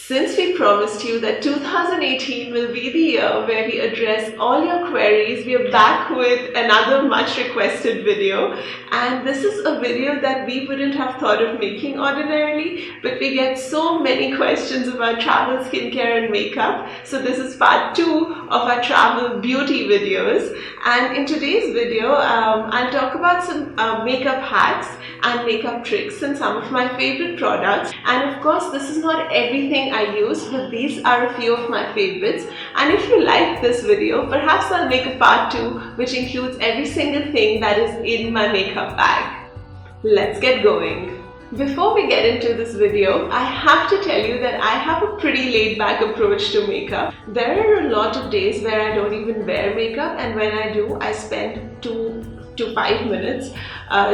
Since we promised you that 2018 will be the year where we address all your queries, we are back with another much requested video, and this is a video that we wouldn't have thought of making ordinarily, but we get so many questions about travel skincare and makeup, so this is part 2 of our travel beauty videos. And in today's video I'll talk about some makeup hacks and makeup tricks and some of my favorite products. And of course, this is not everything I use, but these are a few of my favorites. And if you like this video, perhaps I'll make a part 2 which includes every single thing that is in my makeup bag. Let's get going. Before we get into this video, I have to tell you that I have a pretty laid-back approach to makeup. There are a lot of days where I don't even wear makeup, and when I do, I spend 2 to 5 minutes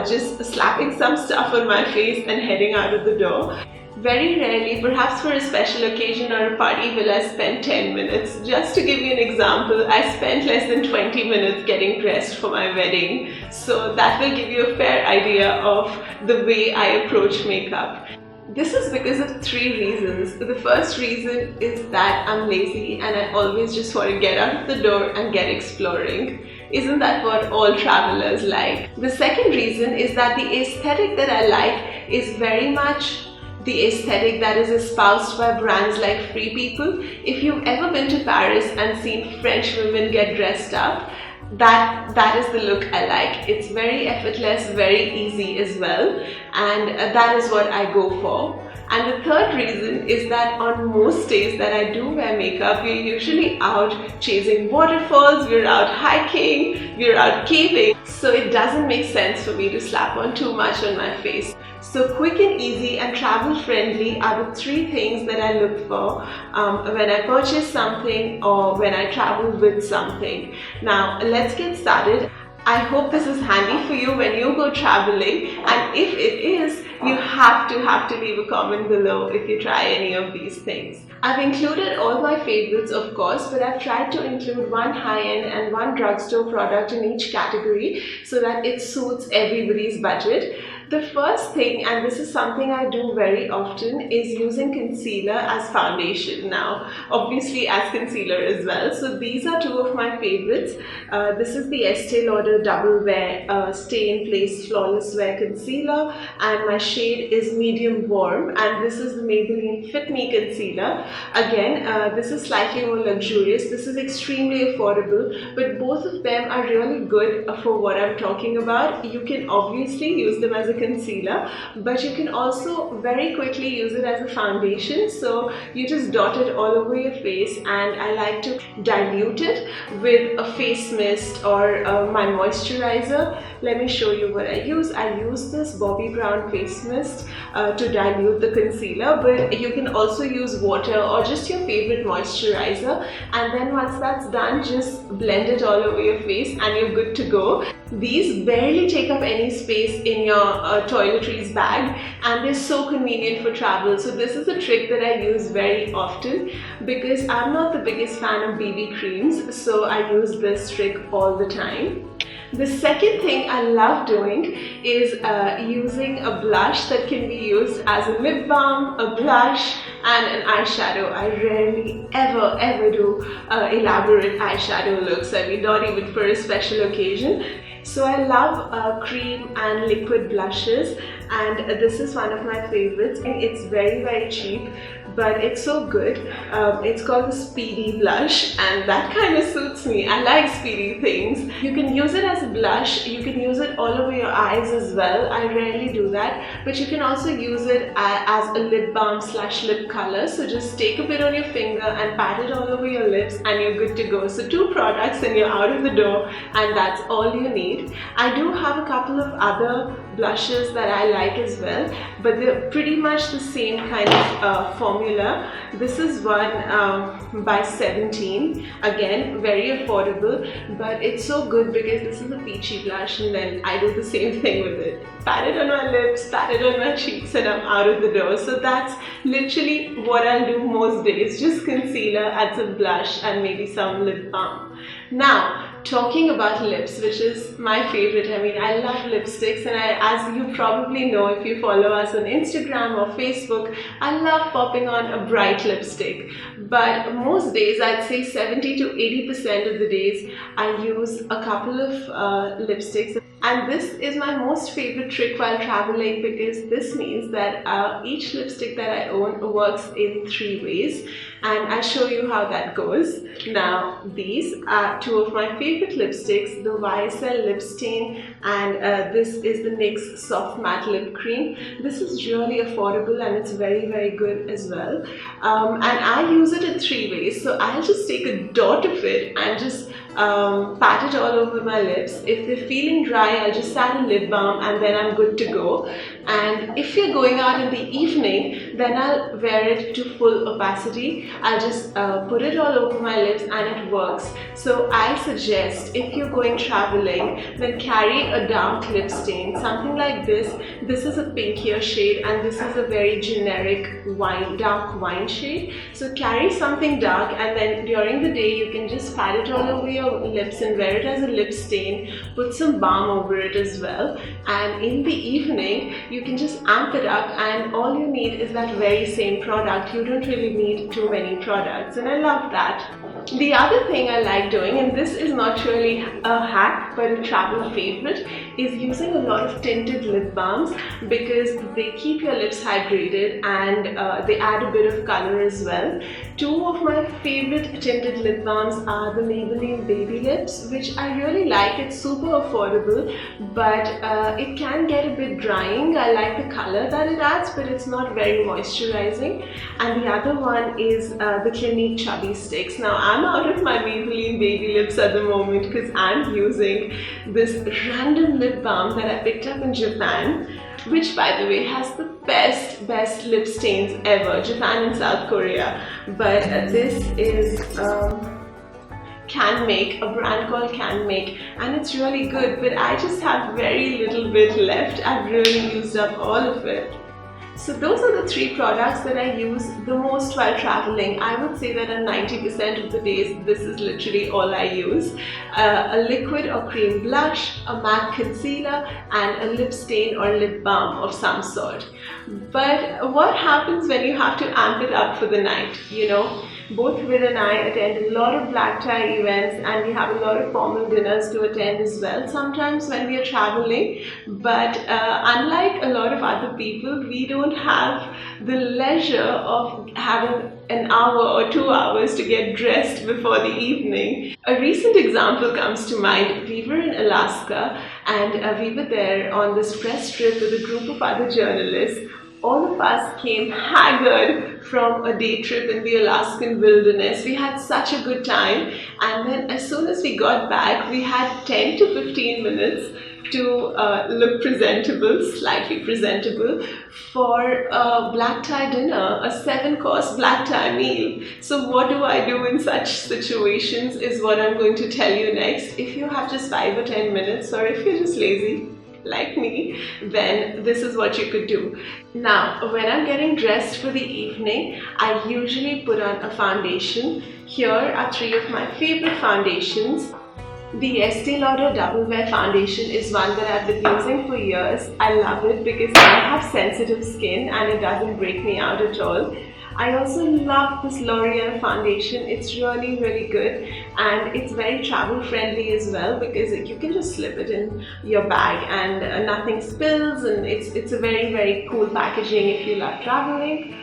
just slapping some stuff on my face and heading out of the door. Very rarely, perhaps for a special occasion or a party, will I spend 10 minutes. Just to give you an example, I spent less than 20 minutes getting dressed for my wedding. So that will give you a fair idea of the way I approach makeup. This is because of 3 reasons. The first reason is that I'm lazy and I always just want to get out of the door and get exploring. Isn't that what all travelers like? The second reason is that the aesthetic that I like is very much the aesthetic that is espoused by brands like Free People. If you've ever been to Paris and seen French women get dressed up, that is the look I like. It's very effortless, very easy as well, and that is what I go for. And the third reason is that on most days that I do wear makeup, we're usually out chasing waterfalls, we're out hiking, we're out caving, so it doesn't make sense for me to slap on too much on my face. So quick and easy and travel friendly are the 3 things that I look for when I purchase something or when I travel with something. Now let's get started. I hope this is handy for you when you go traveling, and if it is, you have to leave a comment below if you try any of these things. I've included all my favorites, of course, but I've tried to include one high-end and one drugstore product in each category so that it suits everybody's budget. The first thing, and this is something I do very often, is using concealer as foundation. Now, obviously as concealer as well. So these are 2 of my favorites. This is the Estee Lauder Double Wear Stay in Place Flawless Wear Concealer, and my shade is medium warm, and this is the Maybelline Fit Me Concealer. Again, this is slightly more luxurious. This is extremely affordable, but both of them are really good for what I'm talking about. You can obviously use them as a concealer, but you can also very quickly use it as a foundation. So you just dot it all over your face, and I like to dilute it with a face mist or my moisturizer. Let me show you what I use. I use this Bobbi Brown face mist to dilute the concealer, but you can also use water or just your favorite moisturizer, and then once that's done, just blend it all over your face and you're good to go. These barely take up any space in your toiletries bag, and they're so convenient for travel. So this is a trick that I use very often because I'm not the biggest fan of BB creams, so I use this trick all the time. The second thing I love doing is using a blush that can be used as a lip balm, a blush, and an eyeshadow. I rarely ever do elaborate eyeshadow looks. I mean, not even for a special occasion. So I love cream and liquid blushes, and this is one of my favorites, and it's very cheap, but it's so good. It's called the Speedy Blush, and that kind of suits me. I like speedy things. You can use it as a blush, you can use it all over your eyes as well. I rarely do that, but you can also use it as a lip balm / lip color. So just take a bit on your finger and pat it all over your lips and you're good to go. So 2 products and you're out of the door, and that's all you need. I do have a couple of other blushes that I like as well, but they're pretty much the same kind of formula. This is one by 17. Again, very affordable, but it's so good because this is a peachy blush, and then I do the same thing with it. Pat it on my lips, pat it on my cheeks, and I'm out of the door. So that's literally what I'll do most days. Just concealer, add some blush, and maybe some lip balm. Now, talking about lips, which is my favorite. I mean, I love lipsticks, and as you probably know if you follow us on Instagram or Facebook, I love popping on a bright lipstick. But most days, I'd say 70 to 80% of the days, I use a couple of lipsticks. And this is my most favorite trick while traveling, because this means that each lipstick that I own works in 3 ways, and I'll show you how that goes. Now, these are 2 of my favorite lipsticks, the YSL Lip Stain, and this is the NYX Soft Matte Lip Cream. This is really affordable and it's very, very good as well. And I use it in 3 ways. So I'll just take a dot of it and just pat it all over my lips. If they're feeling dry, I'll just add a lip balm and then I'm good to go. And if you're going out in the evening, then I'll wear it to full opacity. I'll just put it all over my lips and it works. So I suggest, if you're going traveling, then carry a dark lip stain, something like this. This is a pinkier shade and this is a very generic dark wine shade. So carry something dark, and then during the day you can just pat it all over your lips and wear it as a lip stain. Put some balm over it as well, and in the evening you can just amp it up, and all you need is that very same product. You don't really need too many products, and I love that. The other thing I like doing, and this is not really a hack but a travel favorite, is using a lot of tinted lip balms, because they keep your lips hydrated and they add a bit of color as well. 2 of my favorite tinted lip balms are the Maybelline Baby Lips, which I really like. It's super affordable, but it can get a bit drying. I like the color that it adds, but it's not very moisturizing. And the other one is the Clinique Chubby Sticks. Now, I'm out of my Maybelline Baby Lips at the moment because I'm using this random lip balm that I picked up in Japan, which by the way has the best lip stains ever. Japan and South Korea. But this is Can Make, a brand called Can Make, and it's really good, but I just have very little bit left. I've really used up all of it. So those are the 3 products that I use the most while traveling. I would say that on 90% of the days, this is literally all I use. A liquid or cream blush, a matte concealer, and a lip stain or lip balm of some sort. But what happens when you have to amp it up for the night? You know, both Vid and I attend a lot of black tie events, and we have a lot of formal dinners to attend as well, sometimes when we are traveling. But unlike a lot of other people, we don't have the leisure of having an hour or 2 hours to get dressed before the evening. A recent example comes to mind. We were in Alaska, and we were there on this press trip with a group of other journalists. All of us came haggard from a day trip in the Alaskan wilderness. We had such a good time, and then as soon as we got back, we had 10 to 15 minutes to look presentable, slightly presentable, for a black tie dinner, a 7-course black tie meal. So what do I do in such situations is what I'm going to tell you next. If you have just 5 or 10 minutes, or if you're just lazy like me, then this is what you could do. Now, when I'm getting dressed for the evening, I usually put on a foundation. Here are 3 of my favorite foundations. The Estee Lauder Double Wear Foundation is one that I've been using for years. I love it because I have sensitive skin and it doesn't break me out at all. I also love this Loreal foundation. It's really good, and it's very travel friendly as well, because you can just slip it in your bag and nothing spills, and it's a very cool packaging if you love traveling.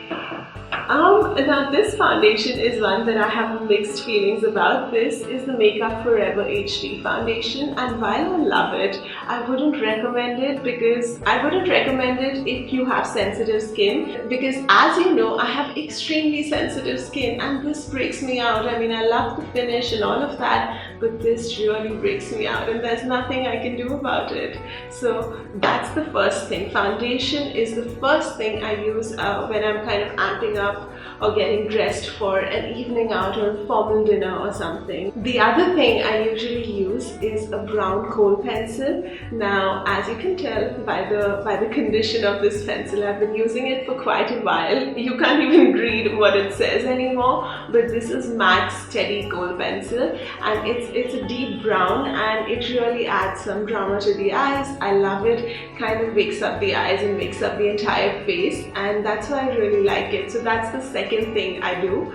Now this foundation is one that I have mixed feelings about. This is the Makeup Forever HD foundation, and while I love it, I wouldn't recommend it if you have sensitive skin, because as you know, I have extremely sensitive skin and this breaks me out. I mean, I love the finish and all of that, but this really breaks me out and there's nothing I can do about it. So that's the first thing. Foundation is the first thing I use when I'm kind of amping up up or getting dressed for an evening out or a formal dinner or something. The other thing I usually use is a brown kohl pencil. Now, as you can tell by the condition of this pencil, I've been using it for quite a while. You can't even read what it says anymore, but this is MAC's Steady Kohl pencil, and it's a deep brown, and it really adds some drama to the eyes. I love it. Kind of wakes up the eyes and wakes up the entire face, and that's why I really like it. So that's the second thing I do.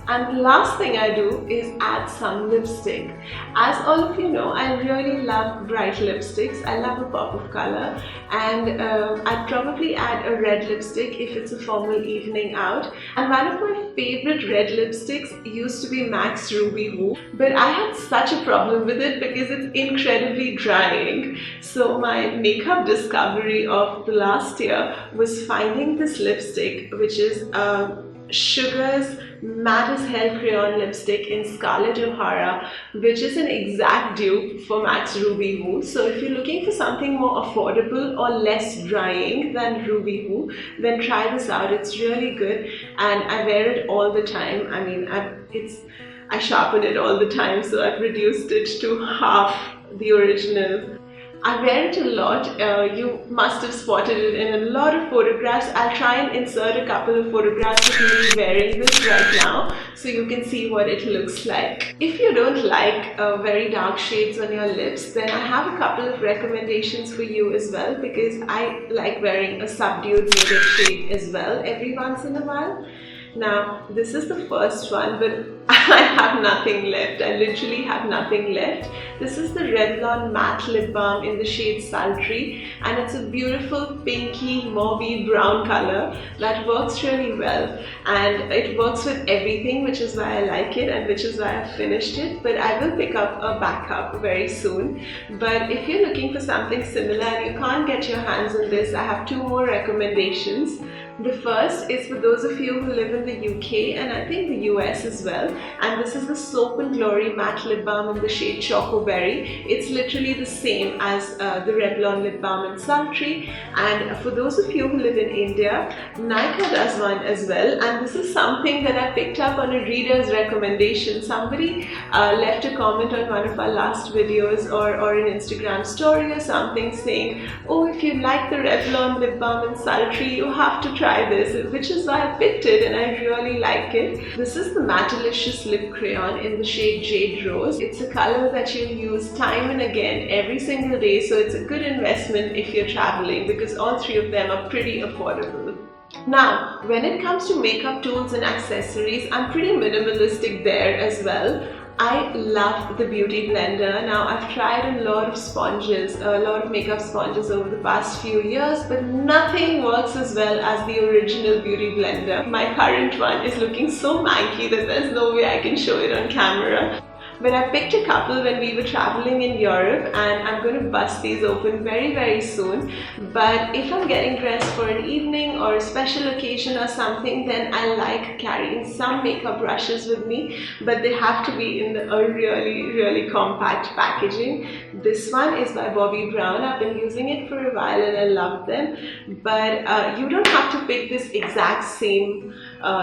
And the last thing I do is add some lipstick. As all of you know, I really love bright lipsticks. I love a pop of color, and I'd probably add a red lipstick if it's a formal evening out. And one of my favorite red lipsticks used to be MAC's Ruby Woo, but I had such a problem with it because it's incredibly drying. So my makeup discovery of the last year was finding this lipstick, which is Sugar's Matte as Hell Crayon Lipstick in Scarlet O'Hara, which is an exact dupe for MAC's Ruby Woo. So if you're looking for something more affordable or less drying than Ruby Woo, then try this out. It's really good, and I wear it all the time. I mean, I sharpen it all the time, so I've reduced it to half the original. I wear it a lot. You must have spotted it in a lot of photographs. I'll try and insert a couple of photographs of me wearing this right now so you can see what it looks like. If you don't like very dark shades on your lips, then I have a couple of recommendations for you as well, because I like wearing a subdued muted shade as well every once in a while. Now, this is the first one, but I have nothing left. I literally have nothing left. This is the Revlon Matte Lip Balm in the shade Sultry, and it's a beautiful pinky mauvey brown color that works really well, and it works with everything, which is why I like it and which is why I finished it. But I will pick up a backup very soon. But if you're looking for something similar and you can't get your hands on this, I have two more recommendations. The first is for those of you who live in the UK and I think the US as well, and this is the Soap and Glory Matte Lip Balm in the shade Chocoberry. It's literally the same as the Revlon Lip Balm in Sultry, and for those of you who live in India, Nykaa does one as well, and this is something that I picked up on a reader's recommendation. Somebody left a comment on one of our last videos or an Instagram story or something saying, oh, if you like the Revlon Lip Balm in Sultry, you have to try this, which is why I picked it, and I really like it. This is the Mattelicious Lip Crayon in the shade Jade Rose. It's a color that you'll use time and again every single day, so it's a good investment if you're traveling, because all three of them are pretty affordable. Now, when it comes to makeup tools and accessories, I'm pretty minimalistic there as well. I love the Beauty Blender. Now, I've tried a lot of sponges, a lot of makeup sponges over the past few years, but nothing works as well as the original Beauty Blender. My current one is looking so manky that there's no way I can show it on camera. But I picked a couple when we were traveling in Europe, and I'm going to bust these open very, very soon. But if I'm getting dressed for an evening or a special occasion or something, then I like carrying some makeup brushes with me, but they have to be in a really, really compact packaging. This one is by Bobbi Brown. I've been using it for a while and I love them. But you don't have to pick this exact same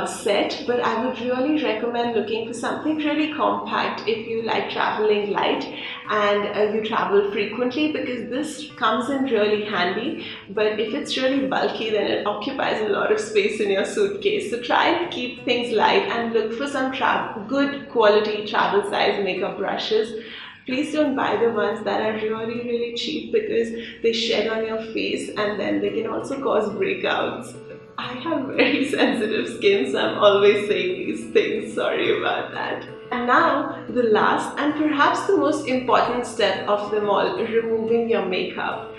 set, but I would really recommend looking for something really compact if you like traveling light and you travel frequently, because this comes in really handy. But if it's really bulky, then it occupies a lot of space in your suitcase. So try and keep things light and look for some good quality travel size makeup brushes. Please don't buy the ones that are really, really cheap, because they shed on your face and then they can also cause breakouts. I have very sensitive skin, so I'm always saying these things. Sorry about that. And now, the last and perhaps the most important step of them all, removing your makeup.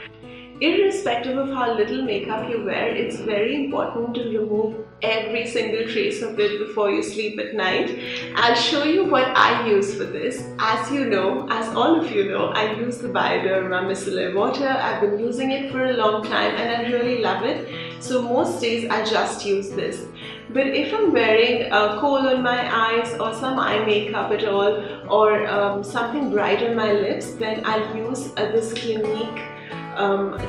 Irrespective of how little makeup you wear, it's very important to remove every single trace of it before you sleep at night. I'll show you what I use for this. As you know, as all of you know, I use the Bioderma Micellar Water. I've been using it for a long time and I really love it. So most days I just use this. But if I'm wearing kohl on my eyes or some eye makeup at all, or something bright on my lips, then I'll use this Clinique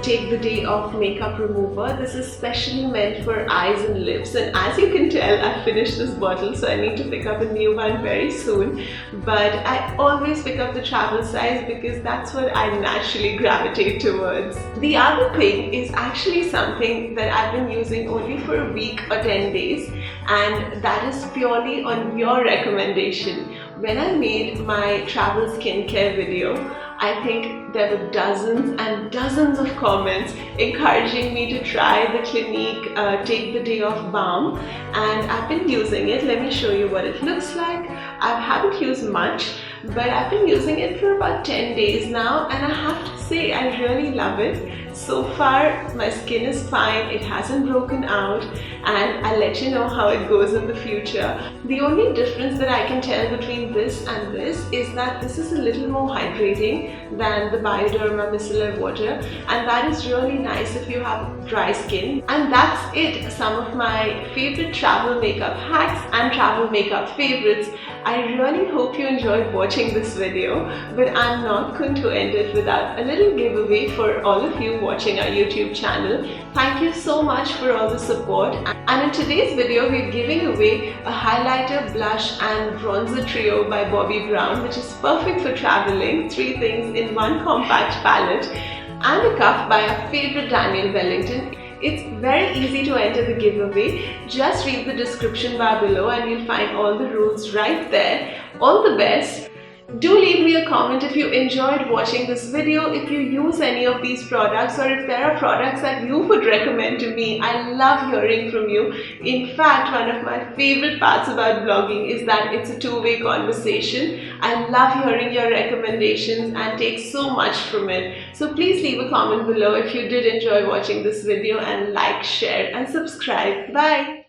Take the Day Off Makeup Remover. This is specially meant for eyes and lips, and as you can tell, I finished this bottle, so I need to pick up a new one very soon. But I always pick up the travel size because that's what I naturally gravitate towards. The other thing is actually something that I've been using only for a week or 10 days, and that is purely on your recommendation. When I made my travel skincare video, I think there were dozens and dozens of comments encouraging me to try the Clinique Take the Day Off Balm, and I've been using it. Let me show you what it looks like. I haven't used much, but I've been using it for about 10 days now, and I have to say I really love it. So far my skin is fine, it hasn't broken out, and I'll let you know how it goes in the future. The only difference that I can tell between this and this is that this is a little more hydrating than the Bioderma Micellar Water, and that is really nice if you have dry skin. And that's it, some of my favorite travel makeup hacks and travel makeup favorites. I really hope you enjoyed watching this video, but I'm not going to end it without a little giveaway for all of you watching our YouTube channel. Thank you so much for all the support. And in today's video, we're giving away a highlighter, blush and bronzer trio by Bobbi Brown, which is perfect for traveling, 3 things in one compact palette, and a cuff by our favorite Daniel Wellington. It's very easy to enter the giveaway. Just read the description bar below and you'll find all the rules right there. All the best. Do leave me a comment if you enjoyed watching this video, if you use any of these products, or if there are products that you would recommend to me. I love hearing from you. In fact, one of my favorite parts about blogging is that it's a two-way conversation. I love hearing your recommendations and take so much from it. So please leave a comment below if you did enjoy watching this video, and like, share and subscribe. Bye!